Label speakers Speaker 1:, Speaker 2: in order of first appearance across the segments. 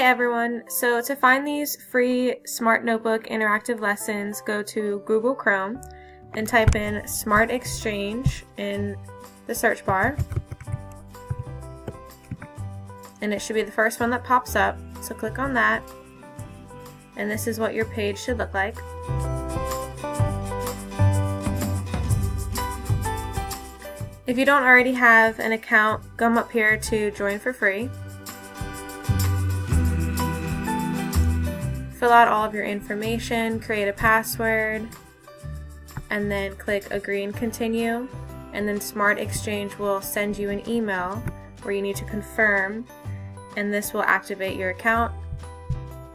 Speaker 1: Hey everyone, so to find these free Smart Notebook interactive lessons, go to Google Chrome and type in Smart Exchange in the search bar. And it should be the first one that pops up, so click on that. And this is what your page should look like. If you don't already have an account, come up here to join for free. Fill out all of your information, create a password, and then click agree and continue. And then Smart Exchange will send you an email where you need to confirm, and this will activate your account.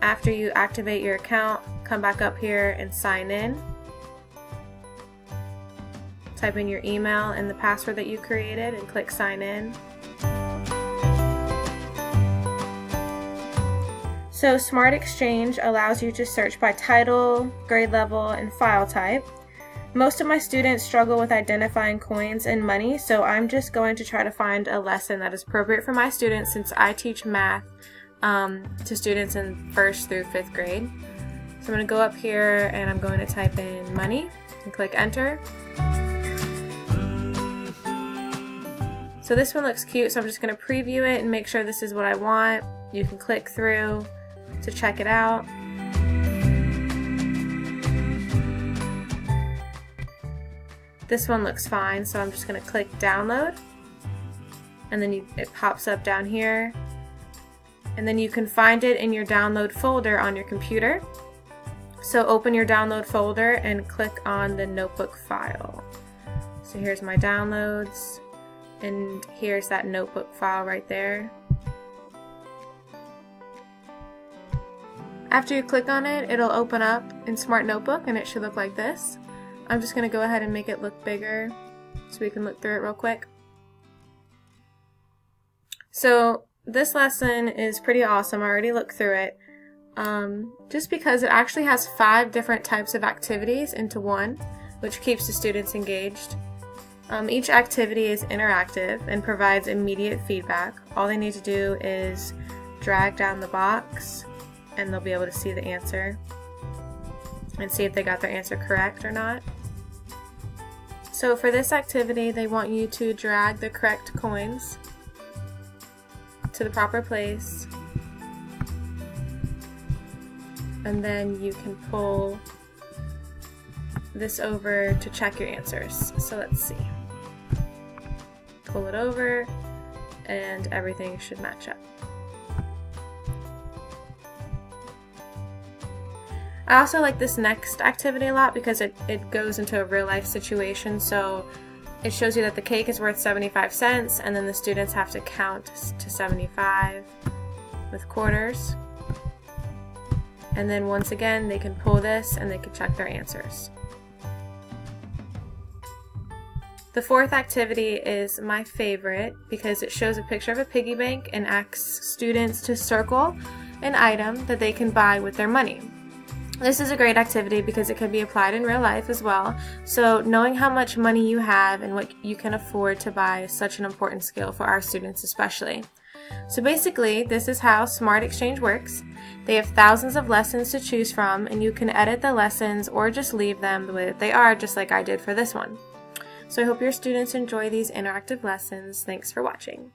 Speaker 1: After you activate your account, come back up here and sign in. Type in your email and the password that you created and click sign in. So Smart Exchange allows you to search by title, grade level, and file type. Most of my students struggle with identifying coins and money, so I'm just going to try to find a lesson that is appropriate for my students since I teach math to students in 1st through 5th grade. So I'm going to go up here and I'm going to type in money and click enter. So this one looks cute, so I'm just going to preview it and make sure this is what I want. You can click through to check it out. This one looks fine, so I'm just going to click download, and then it pops up down here, and then you can find it in your download folder on your computer. So open your download folder and click on the notebook file. So here's my downloads, and here's that notebook file right there. After you click on it, it'll open up in Smart Notebook and it should look like this. I'm just going to go ahead and make it look bigger so we can look through it real quick. So this lesson is pretty awesome. I already looked through it. Just because it actually has 5 different types of activities into one, which keeps the students engaged. Each activity is interactive and provides immediate feedback. All they need to do is drag down the box and they'll be able to see the answer and see if they got their answer correct or not. So for this activity, they want you to drag the correct coins to the proper place, and then you can pull this over to check your answers. So let's see. Pull it over and everything should match up. I also like this next activity a lot because it goes into a real life situation. So it shows you that the cake is worth 75 cents and then the students have to count to 75 with quarters. And then once again they can pull this and they can check their answers. The 4th activity is my favorite because it shows a picture of a piggy bank and asks students to circle an item that they can buy with their money. This is a great activity because it can be applied in real life as well. So knowing how much money you have and what you can afford to buy is such an important skill for our students especially. So basically, this is how Smart Exchange works. They have thousands of lessons to choose from, and you can edit the lessons or just leave them the way that they are, just like I did for this one. So I hope your students enjoy these interactive lessons. Thanks for watching.